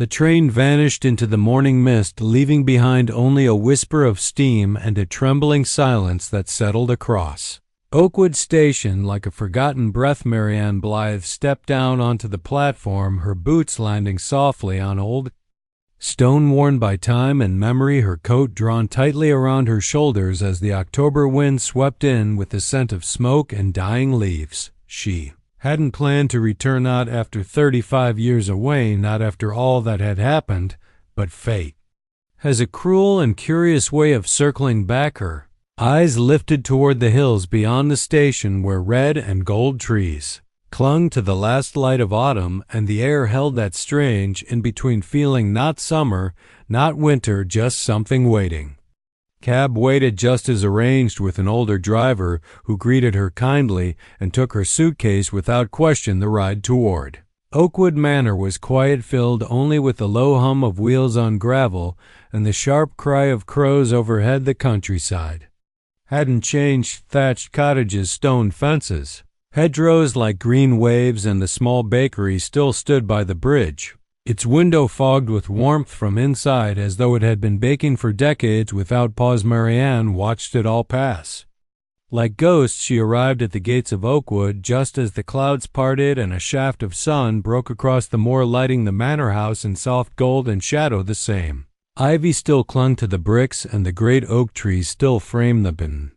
The train vanished into the morning mist, leaving behind only a whisper of steam and a trembling silence that settled across Oakwood Station. Like a forgotten breath, Marianne Blythe stepped down onto the platform, her boots landing softly on old stone worn by time and memory, her coat drawn tightly around her shoulders as the October wind swept in with the scent of smoke and dying leaves. She hadn't planned to return, not after 35 years away, not after all that had happened, but fate has a cruel and curious way of circling back. Her eyes lifted toward the hills beyond the station, where red and gold trees clung to the last light of autumn, and the air held that strange in-between feeling, not summer, not winter, just something waiting. Cab waited just as arranged, with an older driver who greeted her kindly and took her suitcase without question. The ride toward Oakwood Manor was quiet, filled only with the low hum of wheels on gravel and the sharp cry of crows overhead. The countryside hadn't changed: thatched cottages, stone fences, hedgerows like green waves, and the small bakery still stood by the bridge, its window fogged with warmth from inside, as though it had been baking for decades without pause. Marianne watched it all pass. Like ghosts, she arrived at the gates of Oakwood just as the clouds parted and a shaft of sun broke across the moor, lighting the manor house in soft gold and shadow. The same ivy still clung to the bricks, and the great oak trees still framed the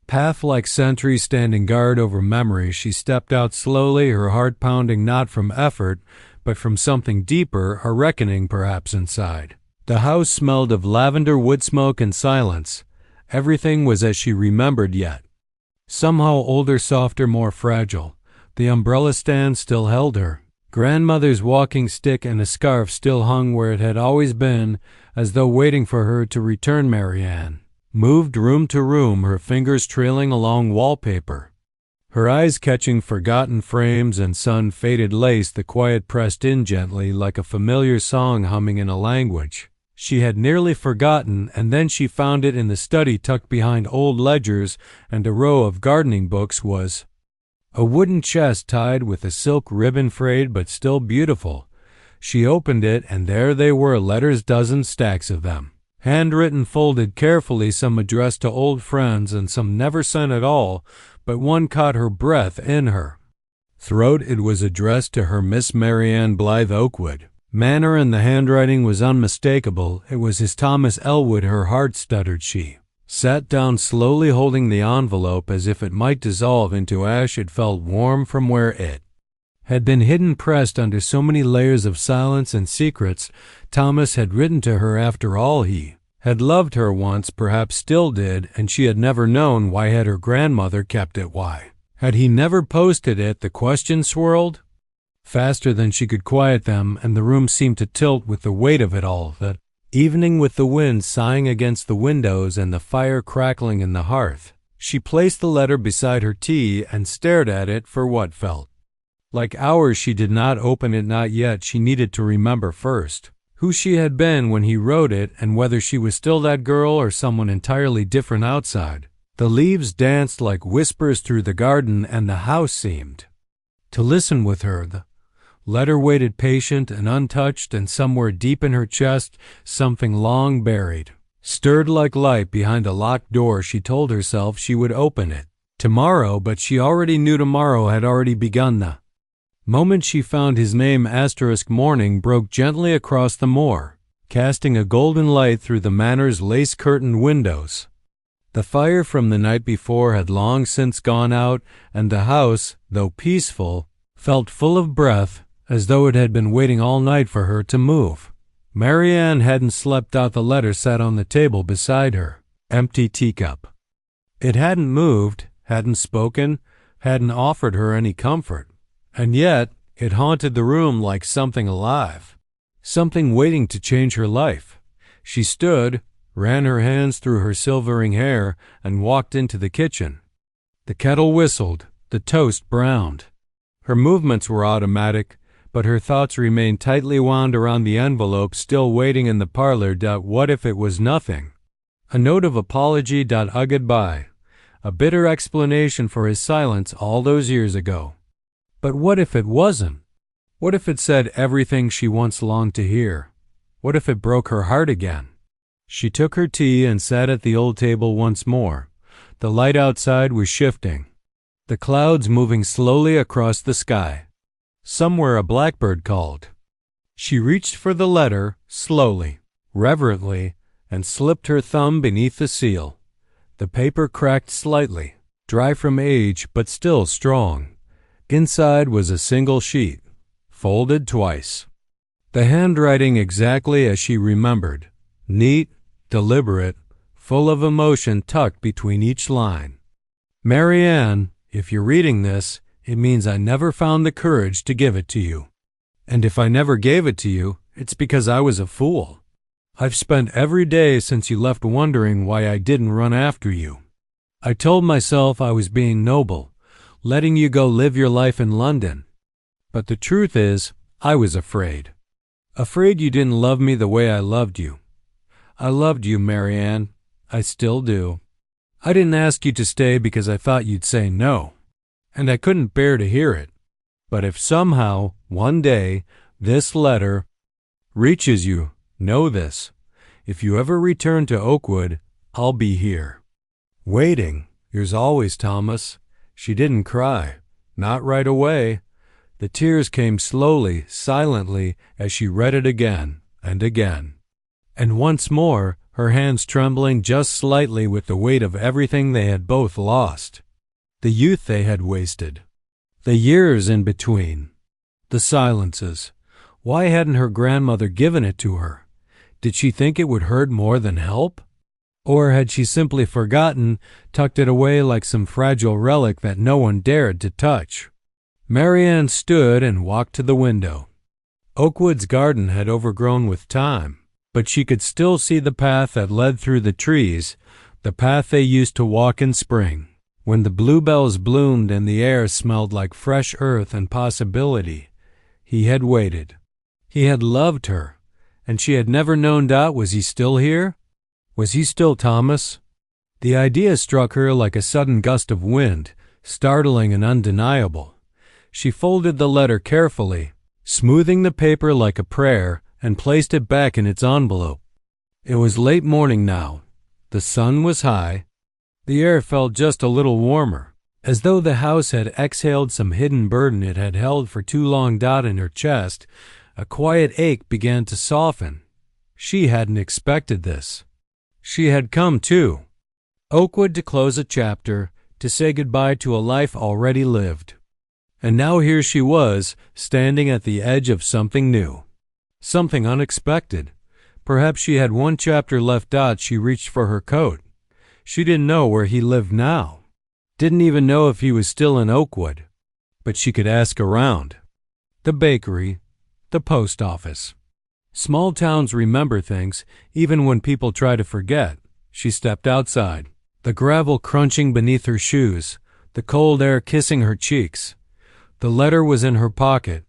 path like sentries standing guard over memory. She stepped out slowly, her heart pounding, not from effort, but from something deeper, a reckoning perhaps inside. The house smelled of lavender, wood smoke, and silence. Everything was as she remembered, yet somehow older, softer, more fragile. The umbrella stand still held her grandmother's walking stick, and a scarf still hung where it had always been, as though waiting for her to return. Marianne moved room to room, her fingers trailing along wallpaper, her eyes catching forgotten frames and sun-faded lace. The quiet pressed in gently, like a familiar song humming in a language she had nearly forgotten, and then she found it in the study, tucked behind old ledgers and a row of gardening books. Was a wooden chest tied with a silk ribbon, frayed but still beautiful. She opened it, and there they were, letters, dozens, stacks of them, handwritten, folded carefully, some addressed to old friends and some never sent at all, but one caught her breath in her throat. It was addressed to her, Miss Marianne Blythe, Oakwood Manor, and the handwriting was unmistakable. It was his Thomas Elwood. Her heart stuttered. She sat down slowly, holding the envelope as if it might dissolve into ash. It felt warm from where it had been hidden, pressed under so many layers of silence and secrets. Thomas had written to her after all. He had loved her once, perhaps still did, and she had never known. Why had her grandmother kept it? Why had he never posted it? The question swirled faster than she could quiet them, and the room seemed to tilt with the weight of it all. That evening, with the wind sighing against the windows and the fire crackling in the hearth, she placed the letter beside her tea and stared at it for what felt like hours. She did not open it, not yet. She needed to remember first who she had been when he wrote it, and whether she was still that girl or someone entirely different outside. The leaves danced like whispers through the garden, and the house seemed to listen with her. The letter waited, patient and untouched, and somewhere deep in her chest, something long buried stirred like light behind a locked door. She told herself she would open it tomorrow, but she already knew tomorrow had already begun. The moment she found his name, morning broke gently across the moor, casting a golden light through the manor's lace-curtained windows. The fire from the night before had long since gone out, and the house, though peaceful, felt full of breath, as though it had been waiting all night for her to move. Marianne hadn't slept out. The letter sat on the table beside her, empty teacup. It hadn't moved, hadn't spoken, hadn't offered her any comfort. And yet it haunted the room like something alive, something waiting to change her life. She stood, ran her hands through her silvering hair, and walked into the kitchen. The kettle whistled, the toast browned. Her movements were automatic, but her thoughts remained tightly wound around the envelope still waiting in the parlor. What if it was nothing? A note of apology. A goodbye. A bitter explanation for his silence all those years ago. But what if it wasn't? What if it said everything she once longed to hear? What if it broke her heart again? She took her tea and sat at the old table once more. The light outside was shifting, the clouds moving slowly across the sky. Somewhere a blackbird called. She reached for the letter, slowly, reverently, and slipped her thumb beneath the seal. The paper cracked slightly, dry from age but still strong. Inside was a single sheet, folded twice. The handwriting exactly as she remembered, neat, deliberate, full of emotion tucked between each line. Marianne, if you're reading this, it means I never found the courage to give it to you. And if I never gave it to you, it's because I was a fool. I've spent every day since you left wondering why I didn't run after you. I told myself I was being noble, letting you go live your life in London. But the truth is, I was afraid. Afraid you didn't love me the way I loved you. I loved you, Marianne. I still do. I didn't ask you to stay because I thought you'd say no, and I couldn't bear to hear it. But if somehow, one day, this letter reaches you, know this. If you ever return to Oakwood, I'll be here. Waiting. Yours always, Thomas. She didn't cry. Not right away. The tears came slowly, silently, as she read it again and again. And once more, her hands trembling just slightly with the weight of everything they had both lost. The youth they had wasted. The years in between. The silences. Why hadn't her grandmother given it to her? Did she think it would hurt more than help? Or had she simply forgotten, tucked it away like some fragile relic that no one dared to touch? Marianne stood and walked to the window. Oakwood's garden had overgrown with time, but she could still see the path that led through the trees, the path they used to walk in spring, when the bluebells bloomed and the air smelled like fresh earth and possibility. He had waited. He had loved her, and she had never known doubt. Was he still here? Was he still Thomas? The idea struck her like a sudden gust of wind, startling and undeniable. She folded the letter carefully, smoothing the paper like a prayer, and placed it back in its envelope. It was late morning now. The sun was high. The air felt just a little warmer, as though the house had exhaled some hidden burden it had held for too long. In her chest, a quiet ache began to soften. She hadn't expected this. She had come, too. Oakwood to close a chapter, to say goodbye to a life already lived. And now here she was, standing at the edge of something new. Something unexpected. Perhaps she had one chapter left. She reached for her coat. She didn't know where he lived now. Didn't even know if he was still in Oakwood. But she could ask around. The bakery, the post office. Small towns remember things, even when people try to forget. She stepped outside, the gravel crunching beneath her shoes, the cold air kissing her cheeks. The letter was in her pocket.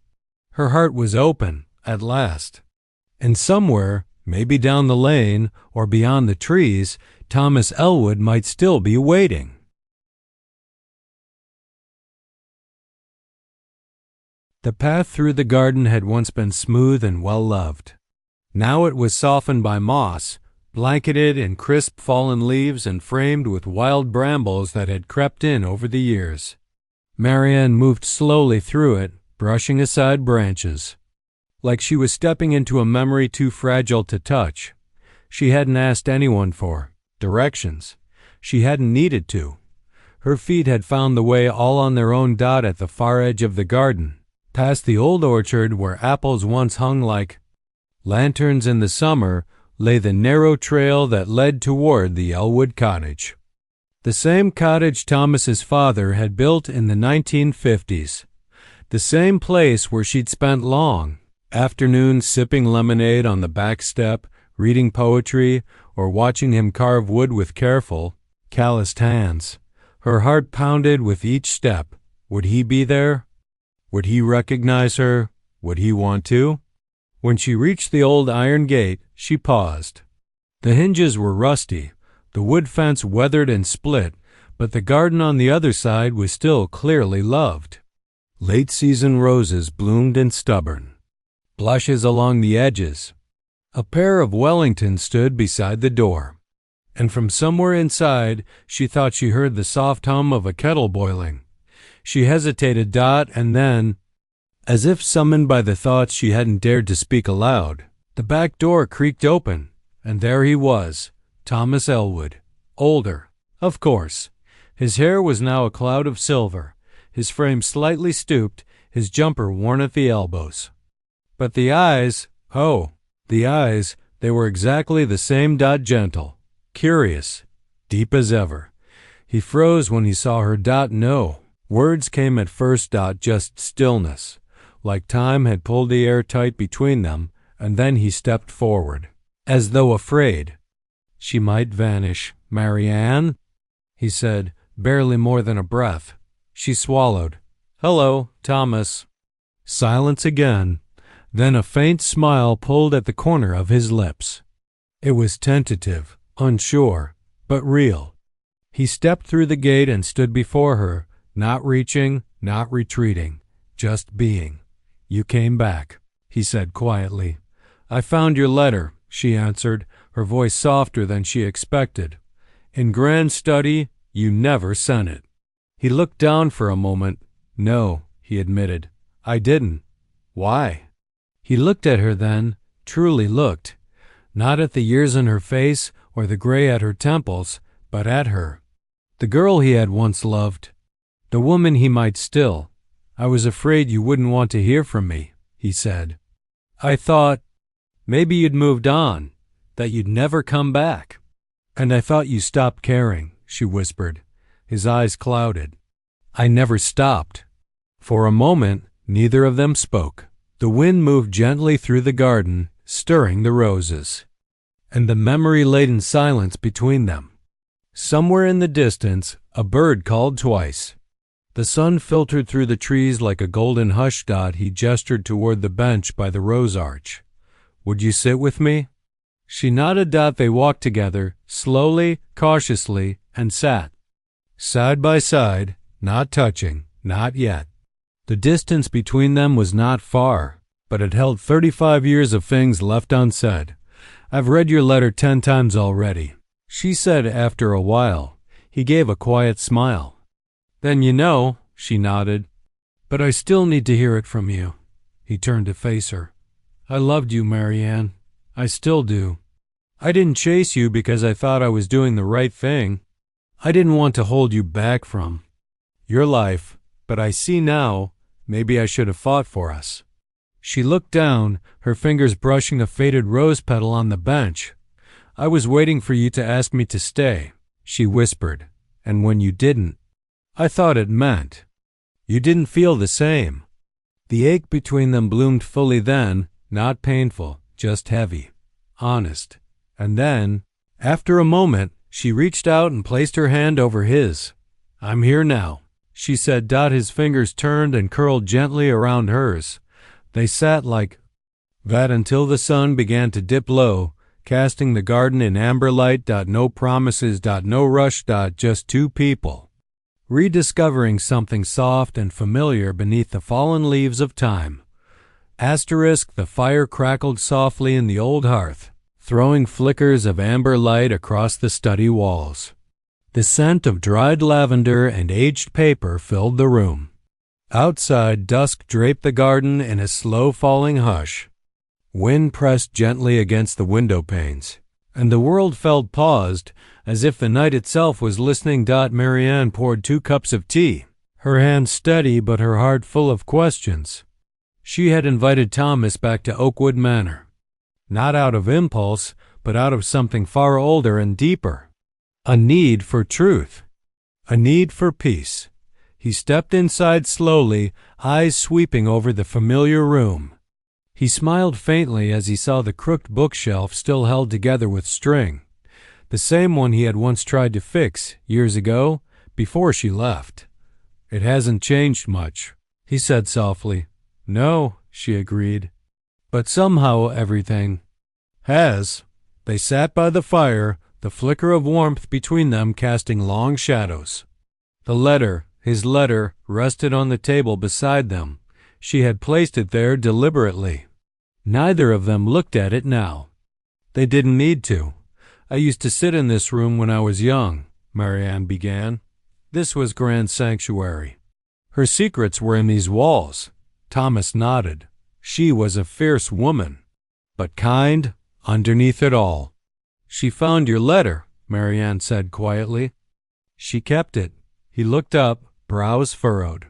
Her heart was open, at last. And somewhere, maybe down the lane or beyond the trees, Thomas Elwood might still be waiting. The path through the garden had once been smooth and well-loved. Now it was softened by moss, blanketed in crisp fallen leaves and framed with wild brambles that had crept in over the years. Marianne moved slowly through it, brushing aside branches. Like she was stepping into a memory too fragile to touch. She hadn't asked anyone for directions. She hadn't needed to. Her feet had found the way all on their own. At the far edge of the garden, past the old orchard where apples once hung like lanterns in the summer, lay the narrow trail that led toward the Elwood cottage. The same cottage Thomas's father had built in the 1950s. The same place where she'd spent long afternoons sipping lemonade on the back step, reading poetry, or watching him carve wood with careful, calloused hands. Her heart pounded with each step. Would he be there? Would he recognize her? Would he want to? When she reached the old iron gate, she paused. The hinges were rusty, the wood fence weathered and split, but the garden on the other side was still clearly loved. Late-season roses bloomed in stubborn blushes along the edges. A pair of Wellingtons stood beside the door, and from somewhere inside she thought she heard the soft hum of a kettle boiling. She hesitated, and then, as if summoned by the thoughts she hadn't dared to speak aloud, the back door creaked open, and there he was, Thomas Elwood, older, of course. His hair was now a cloud of silver, his frame slightly stooped, his jumper worn at the elbows. But the eyes, they were exactly the same, gentle, curious, deep as ever. He froze when he saw her. No. Words came at first, just stillness, like time had pulled the air tight between them, and then he stepped forward, as though afraid. She might vanish. Marianne, he said, barely more than a breath. She swallowed. Hello, Thomas. Silence again. Then a faint smile pulled at the corner of his lips. It was tentative, unsure, but real. He stepped through the gate and stood before her, not reaching, not retreating, just being. You came back, he said quietly. I found your letter, she answered, her voice softer than she expected. In grand study, you never sent it. He looked down for a moment. No, he admitted. I didn't. Why? He looked at her then, truly looked, not at the years in her face or the gray at her temples, but at her. The girl he had once loved. The woman he might still. I was afraid you wouldn't want to hear from me, he said. I thought maybe you'd moved on, that you'd never come back. And I thought you stopped caring, she whispered. His eyes clouded. I never stopped. For a moment, neither of them spoke. The wind moved gently through the garden, stirring the roses, and the memory-laden silence between them. Somewhere in the distance, a bird called twice. The sun filtered through the trees like a golden hush. He gestured toward the bench by the rose arch. Would you sit with me? She nodded. They walked together, slowly, cautiously, and sat. Side by side, not touching, not yet. The distance between them was not far, but it held 35 years of things left unsaid. I've read your letter 10 times already, she said after a while. He gave a quiet smile. Then you know, she nodded. But I still need to hear it from you. He turned to face her. I loved you, Marianne. I still do. I didn't chase you because I thought I was doing the right thing. I didn't want to hold you back from your life, but I see now, maybe I should have fought for us. She looked down, her fingers brushing a faded rose petal on the bench. I was waiting for you to ask me to stay, she whispered, and when you didn't, I thought it meant you didn't feel the same. The ache between them bloomed fully then, not painful, just heavy, honest. And then, after a moment, she reached out and placed her hand over his. I'm here now, she said. His fingers turned and curled gently around hers. They sat like that until the sun began to dip low, casting the garden in amber light. No promises, no rush. Just two people, rediscovering something soft and familiar beneath the fallen leaves of time. The fire crackled softly in the old hearth, throwing flickers of amber light across the study walls. The scent of dried lavender and aged paper filled the room. Outside, dusk draped the garden in a slow-falling hush. Wind pressed gently against the window panes, and the world felt paused, as if the night itself was listening. Marianne poured 2 cups of tea, her hand steady but her heart full of questions. She had invited Thomas back to Oakwood Manor, not out of impulse, but out of something far older and deeper. A need for truth. A need for peace. He stepped inside slowly, eyes sweeping over the familiar room. He smiled faintly as he saw the crooked bookshelf still held together with string, the same one he had once tried to fix, years ago, before she left. It hasn't changed much, he said softly. No, she agreed. But somehow everything has. They sat by the fire, the flicker of warmth between them casting long shadows. The letter, His letter rested on the table beside them. She had placed it there deliberately. Neither of them looked at it now. They didn't need to. I used to sit in this room when I was young, Marianne began. This was Grand Sanctuary. Her secrets were in these walls. Thomas nodded. She was a fierce woman, but kind underneath it all. She found your letter, Marianne said quietly. She kept it. He looked up, brows furrowed.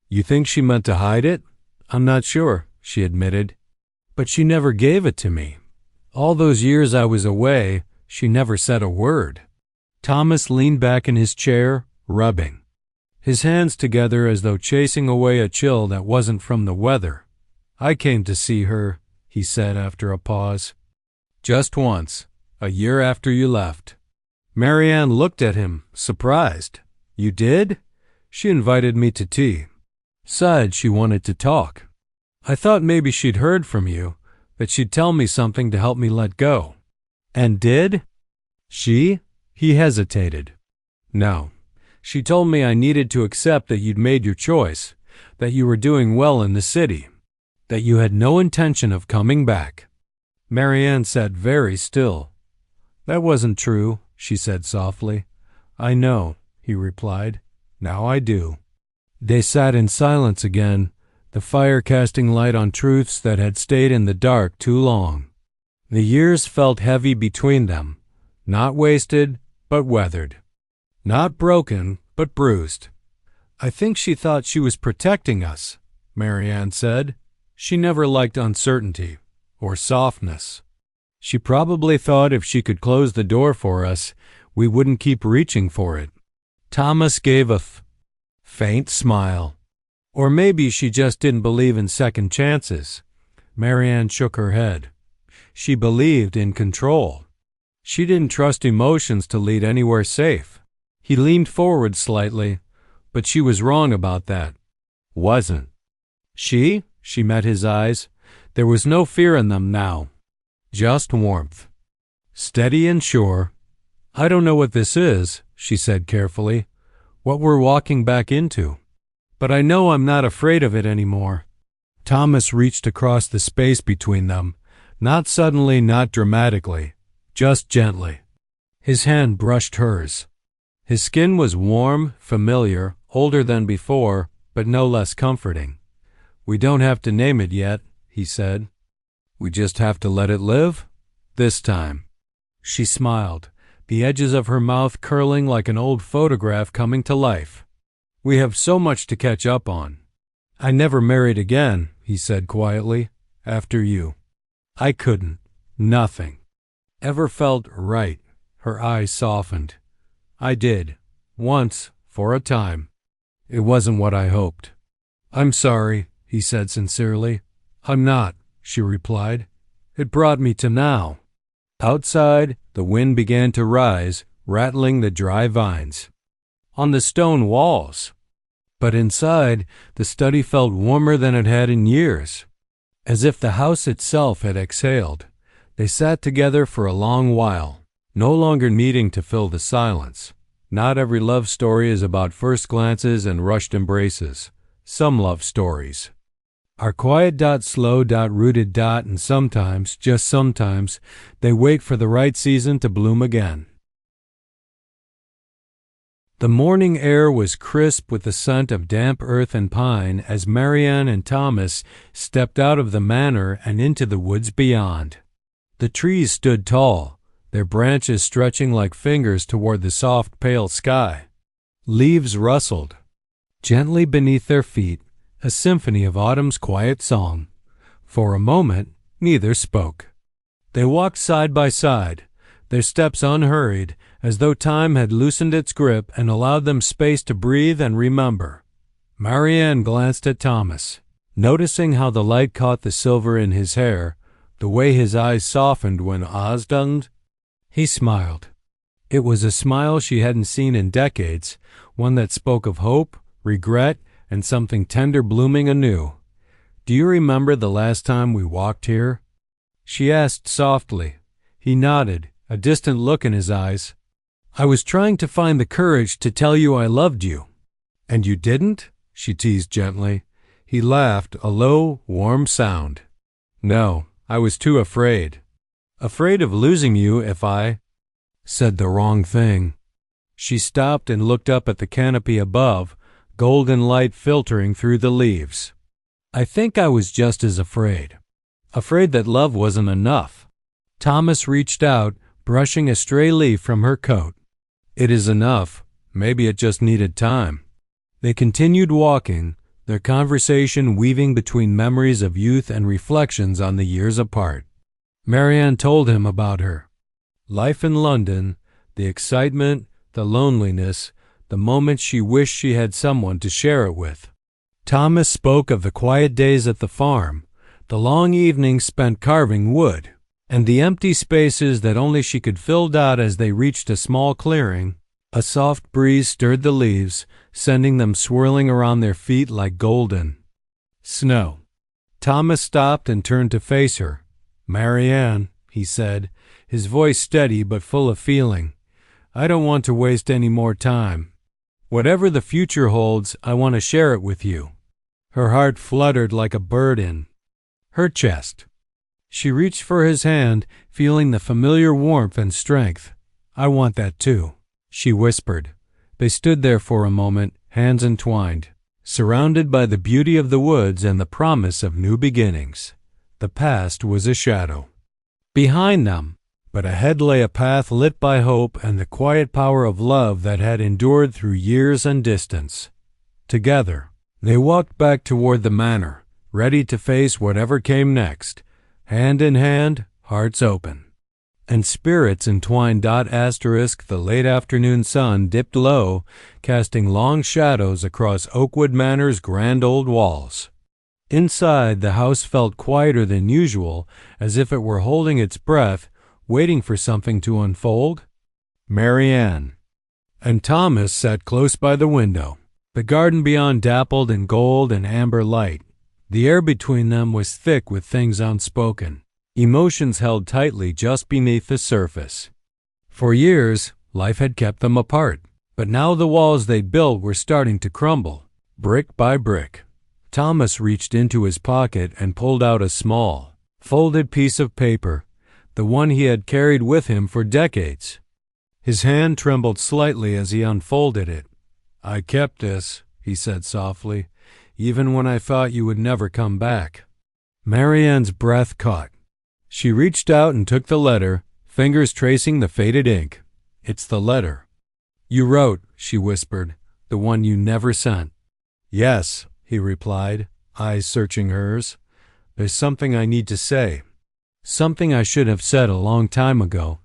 You think she meant to hide it? I'm not sure, she admitted. But she never gave it to me. All those years I was away, she never said a word. Thomas leaned back in his chair, rubbing his hands together as though chasing away a chill that wasn't from the weather. I came to see her, he said after a pause. Just once, a year after you left. Marianne looked at him, surprised. You did? She invited me to tea. Said she wanted to talk. I thought maybe she'd heard from you, that she'd tell me something to help me let go. And did? She? He hesitated. No. She told me I needed to accept that you'd made your choice, that you were doing well in the city, that you had no intention of coming back. Marianne sat very still. That wasn't true, she said softly. I know, he replied. Now I do. They sat in silence again, the fire casting light on truths that had stayed in the dark too long. The years felt heavy between them, not wasted, but weathered. Not broken, but bruised. I think she thought she was protecting us, Marianne said. She never liked uncertainty or softness. She probably thought if she could close the door for us, we wouldn't keep reaching for it. Thomas gave a faint smile. Or maybe she just didn't believe in second chances. Marianne shook her head. She believed in control. She didn't trust emotions to lead anywhere safe. He leaned forward slightly, but she was wrong about that. Wasn't. She met his eyes. There was no fear in them now. Just warmth. Steady and sure. I don't know what this is, she said carefully, what we're walking back into. But I know I'm not afraid of it anymore. Thomas reached across the space between them, not suddenly, not dramatically, just gently. His hand brushed hers. His skin was warm, familiar, older than before, but no less comforting. We don't have to name it yet, he said. We just have to let it live? This time. She smiled, the edges of her mouth curling like an old photograph coming to life. We have so much to catch up on. I never married again, he said quietly, after you. I couldn't. Nothing. Ever felt right. Her eyes softened. I did. Once, for a time. It wasn't what I hoped. I'm sorry, he said sincerely. I'm not, she replied. It brought me to now. Outside, the wind began to rise, rattling the dry vines on the stone walls. But inside, the study felt warmer than it had in years, as if the house itself had exhaled. They sat together for a long while, no longer needing to fill the silence. Not every love story is about first glances and rushed embraces. Some love stories are quiet, slow, rooted, and sometimes, just sometimes, they wait for the right season to bloom again. The morning air was crisp with the scent of damp earth and pine as Marianne and Thomas stepped out of the manor and into the woods beyond. The trees stood tall, their branches stretching like fingers toward the soft, pale sky. Leaves rustled gently beneath their feet, a symphony of autumn's quiet song. For a moment, neither spoke. They walked side by side, their steps unhurried, as though time had loosened its grip and allowed them space to breathe and remember. Marianne glanced at Thomas, noticing how the light caught the silver in his hair, the way his eyes softened when Osdund. He smiled. It was a smile she hadn't seen in decades, one that spoke of hope, regret, and something tender blooming anew. Do you remember the last time we walked here? She asked softly. He nodded, a distant look in his eyes. I was trying to find the courage to tell you I loved you. "And you didn't?" she teased gently. He laughed, a low, warm sound. "No, I was too afraid. Afraid of losing you if I said the wrong thing." She stopped and looked up at the canopy above, golden light filtering through the leaves. "I think I was just as afraid. Afraid that love wasn't enough." Thomas reached out, brushing a stray leaf from her coat. "It is enough. Maybe it just needed time." They continued walking, their conversation weaving between memories of youth and reflections on the years apart. Marianne told him about her life in London, the excitement, the loneliness, the moments she wished she had someone to share it with. Thomas spoke of the quiet days at the farm, the long evenings spent carving wood, and the empty spaces that only she could fill out as they reached a small clearing. A soft breeze stirred the leaves, sending them swirling around their feet like golden snow. Thomas stopped and turned to face her. "Marianne," he said, his voice steady but full of feeling, "I don't want to waste any more time. Whatever the future holds, I want to share it with you." Her heart fluttered like a bird in her chest. She reached for his hand, feeling the familiar warmth and strength. "I want that too," she whispered. They stood there for a moment, hands entwined, surrounded by the beauty of the woods and the promise of new beginnings. The past was a shadow behind them, but ahead lay a path lit by hope and the quiet power of love that had endured through years and distance. Together, they walked back toward the manor, ready to face whatever came next, hand in hand, hearts open. And spirits entwined. The late afternoon sun dipped low, casting long shadows across Oakwood Manor's grand old walls. Inside, the house felt quieter than usual, as if it were holding its breath, waiting for something to unfold. Marianne and Thomas sat close by the window, the garden beyond dappled in gold and amber light. The air between them was thick with things unspoken, emotions held tightly just beneath the surface. For years, life had kept them apart, but now the walls they'd built were starting to crumble, brick by brick. Thomas reached into his pocket and pulled out a small, folded piece of paper, the one he had carried with him for decades. His hand trembled slightly as he unfolded it. "I kept this," he said softly, "even when I thought you would never come back." Marianne's breath caught. She reached out and took the letter, fingers tracing the faded ink. "It's the letter you wrote," she whispered, "the one you never sent." "Yes," he replied, eyes searching hers. "There's something I need to say. Something I should have said a long time ago."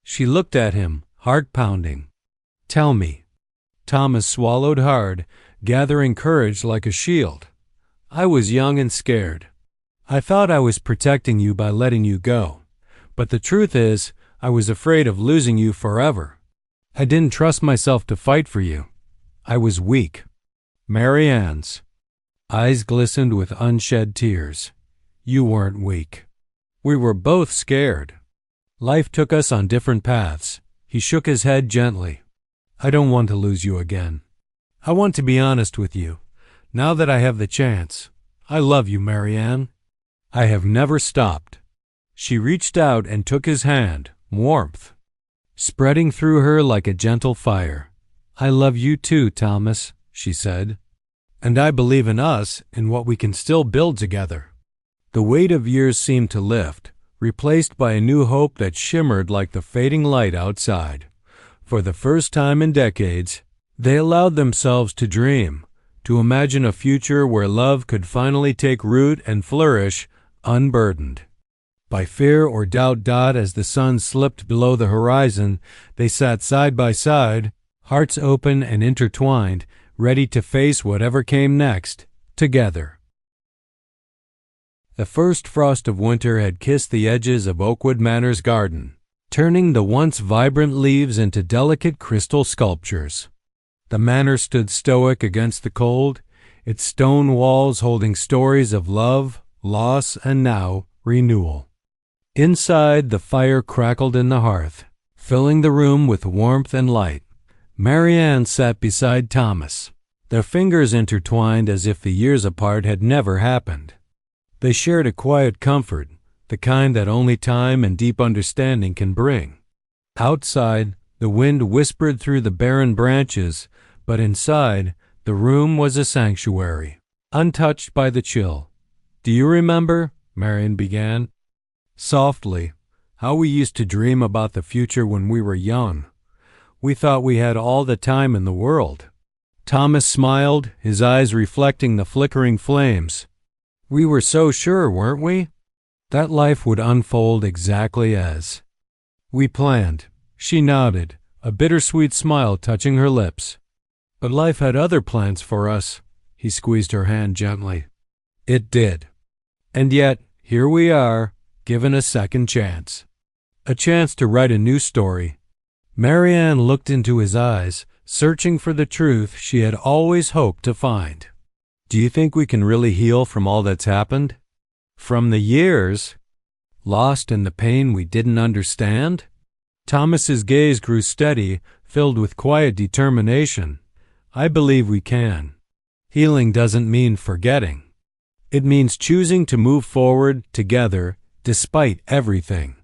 She looked at him, heart pounding. "Tell me." Thomas swallowed hard, gathering courage like a shield. "I was young and scared. I thought I was protecting you by letting you go. But the truth is, I was afraid of losing you forever. I didn't trust myself to fight for you. I was weak." Marianne's eyes glistened with unshed tears. "You weren't weak. We were both scared. Life took us on different paths." He shook his head gently. "I don't want to lose you again. I want to be honest with you. Now that I have the chance, I love you, Marianne. I have never stopped." She reached out and took his hand, warmth spreading through her like a gentle fire. "I love you too, Thomas," she said. "And I believe in us, in what we can still build together." The weight of years seemed to lift, replaced by a new hope that shimmered like the fading light outside. For the first time in decades, they allowed themselves to dream, to imagine a future where love could finally take root and flourish, unburdened by fear or doubt. As the sun slipped below the horizon, they sat side by side, hearts open and intertwined, ready to face whatever came next, together. The first frost of winter had kissed the edges of Oakwood Manor's garden, turning the once vibrant leaves into delicate crystal sculptures. The manor stood stoic against the cold, its stone walls holding stories of love, loss, and now renewal. Inside, the fire crackled in the hearth, filling the room with warmth and light. Marianne sat beside Thomas, Their fingers intertwined as if the years apart had never happened. They shared a quiet comfort, the kind that only time and deep understanding can bring. Outside, the wind whispered through the barren branches, but inside, the room was a sanctuary, untouched by the chill. "Do you remember," Marianne began, softly, "how we used to dream about the future when we were young? We thought we had all the time in the world." Thomas smiled, his eyes reflecting the flickering flames. "We were so sure, weren't we? That life would unfold exactly as we planned." She nodded, a bittersweet smile touching her lips. "But life had other plans for us." He squeezed her hand gently. "It did. And yet, here we are, given a second chance. A chance to write a new story." Marianne looked into his eyes, searching for the truth she had always hoped to find. "Do you think we can really heal from all that's happened? From the years lost in the pain we didn't understand?" Thomas's gaze grew steady, filled with quiet determination. "I believe we can. Healing doesn't mean forgetting. It means choosing to move forward together despite everything."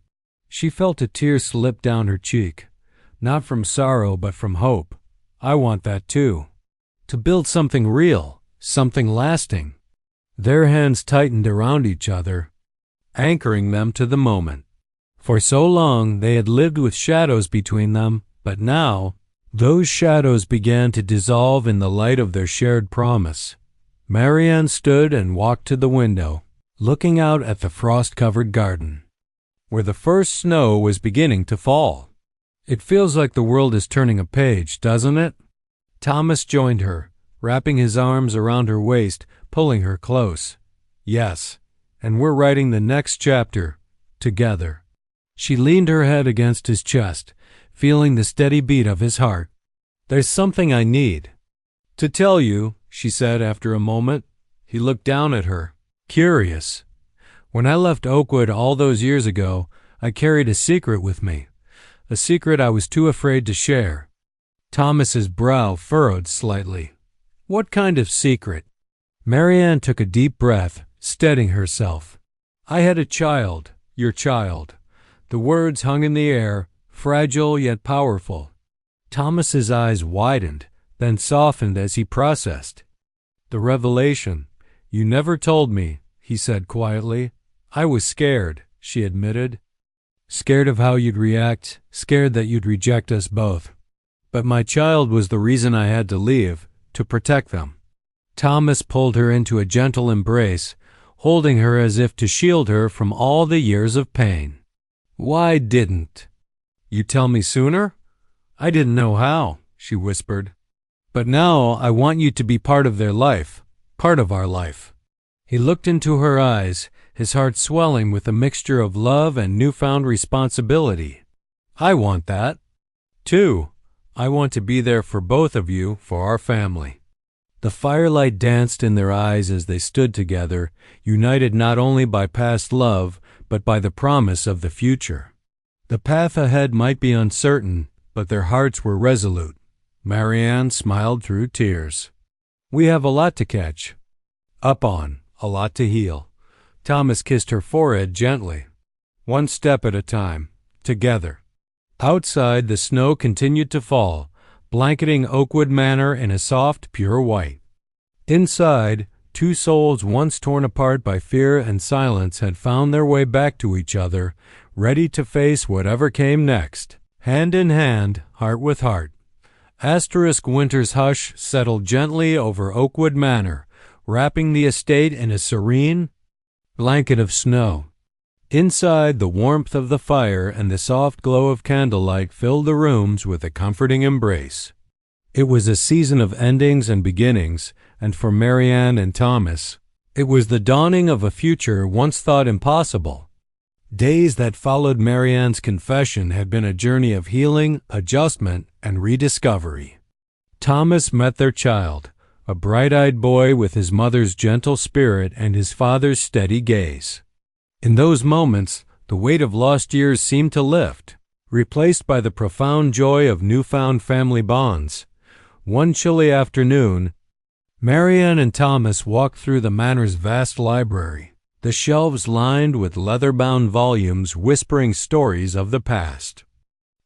She felt a tear slip down her cheek, not from sorrow but from hope. "I want that too. To build something real, something lasting." Their hands tightened around each other, anchoring them to the moment. For so long they had lived with shadows between them, but now those shadows began to dissolve in the light of their shared promise. Marianne stood and walked to the window, looking out at the frost-covered garden, where the first snow was beginning to fall. "It feels like the world is turning a page, doesn't it?" Thomas joined her, wrapping his arms around her waist, pulling her close. "Yes, and we're writing the next chapter, together." She leaned her head against his chest, feeling the steady beat of his heart. "There's something I need to tell you," she said after a moment. He looked down at her, curious. "When I left Oakwood all those years ago, I carried a secret with me, a secret I was too afraid to share." Thomas's brow furrowed slightly. "What kind of secret?" Marianne took a deep breath, steadying herself. "I had a child, your child." The words hung in the air, fragile yet powerful. Thomas's eyes widened, then softened as he processed. "The revelation. You never told me," he said quietly. "I was scared," she admitted. "Scared of how you'd react, scared that you'd reject us both. But my child was the reason I had to leave, to protect them." Thomas pulled her into a gentle embrace, holding her as if to shield her from all the years of pain. "Why didn't you tell me sooner?" "I didn't know how," she whispered. "But now I want you to be part of their life, part of our life." He looked into her eyes, his heart swelling with a mixture of love and newfound responsibility. "I want that, too. I want to be there for both of you, for our family." The firelight danced in their eyes as they stood together, united not only by past love, but by the promise of the future. The path ahead might be uncertain, but their hearts were resolute. Marianne smiled through tears. "We have a lot to catch up on, a lot to heal." Thomas kissed her forehead gently. "One step at a time, together." Outside, the snow continued to fall, blanketing Oakwood Manor in a soft, pure white. Inside, two souls once torn apart by fear and silence had found their way back to each other, ready to face whatever came next, hand in hand, heart with heart. Asterisk winter's hush settled gently over Oakwood Manor, wrapping the estate in a serene blanket of snow. Inside, the warmth of the fire and the soft glow of candlelight filled the rooms with a comforting embrace. It was a season of endings and beginnings, and for Marianne and Thomas, it was the dawning of a future once thought impossible. Days that followed Marianne's confession had been a journey of healing, adjustment, and rediscovery. Thomas met their child, a bright-eyed boy with his mother's gentle spirit and his father's steady gaze. In those moments, the weight of lost years seemed to lift, replaced by the profound joy of newfound family bonds. One chilly afternoon, Marianne and Thomas walked through the manor's vast library, the shelves lined with leather-bound volumes whispering stories of the past.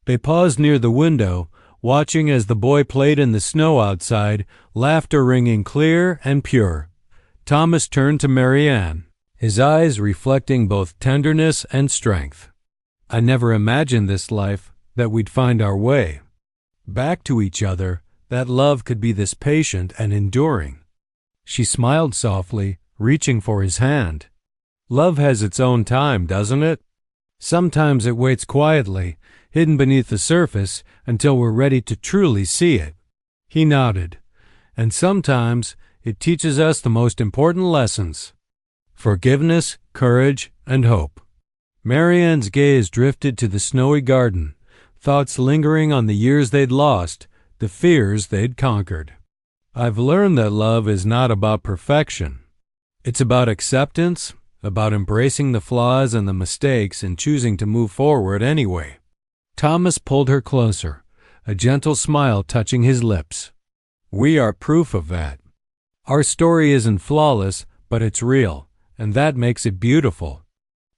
They paused near the window, watching as the boy played in the snow outside, laughter ringing clear and pure. Thomas turned to Marianne, his eyes reflecting both tenderness and strength. "I never imagined this life, that we'd find our way back to each other, that love could be this patient and enduring." She smiled softly, reaching for his hand. "Love has its own time, doesn't it? Sometimes it waits quietly, hidden beneath the surface, until we're ready to truly see it." He nodded. "And sometimes it teaches us the most important lessons: forgiveness, courage, and hope." Marianne's gaze drifted to the snowy garden, thoughts lingering on the years they'd lost, the fears they'd conquered. "I've learned that love is not about perfection. It's about acceptance, about embracing the flaws and the mistakes and choosing to move forward anyway." Thomas pulled her closer, a gentle smile touching his lips. "We are proof of that. Our story isn't flawless, but it's real, and that makes it beautiful."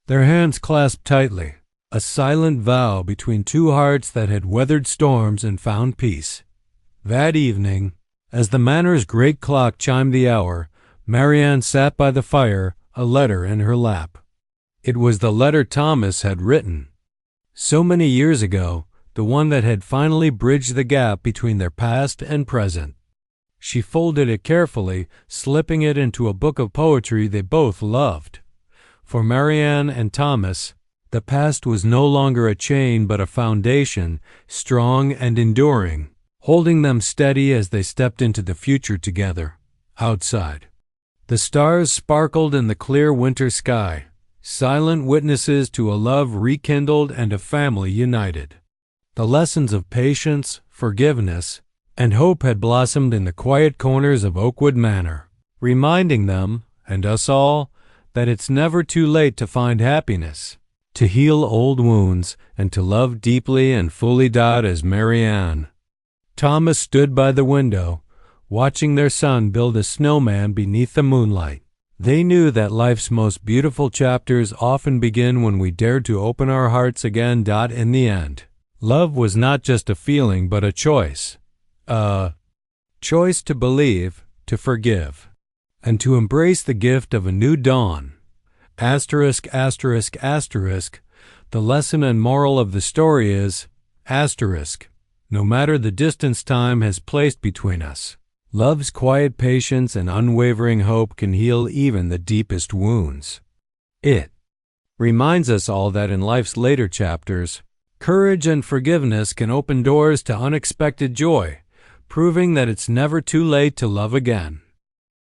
Their hands clasped tightly, a silent vow between two hearts that had weathered storms and found peace. That evening, as the manor's great clock chimed the hour, Marianne sat by the fire, a letter in her lap. It was the letter Thomas had written so many years ago, the one that had finally bridged the gap between their past and present. She folded it carefully, slipping it into a book of poetry they both loved. For Marianne and Thomas, the past was no longer a chain but a foundation, strong and enduring, holding them steady as they stepped into the future together, outside. The stars sparkled in the clear winter sky, silent witnesses to a love rekindled and a family united. The lessons of patience, forgiveness, and hope had blossomed in the quiet corners of Oakwood Manor, reminding them, and us all, that it's never too late to find happiness, to heal old wounds, and to love deeply and fully as Marianne. Thomas stood by the window, watching their son build a snowman beneath the moonlight. They knew that life's most beautiful chapters often begin when we dare to open our hearts again. In the end, love was not just a feeling but a choice. A choice to believe, to forgive, and to embrace the gift of a new dawn. Asterisk, asterisk, asterisk. The lesson and moral of the story is, asterisk, no matter the distance time has placed between us, love's quiet patience and unwavering hope can heal even the deepest wounds. It reminds us all that in life's later chapters, courage and forgiveness can open doors to unexpected joy, proving that it's never too late to love again.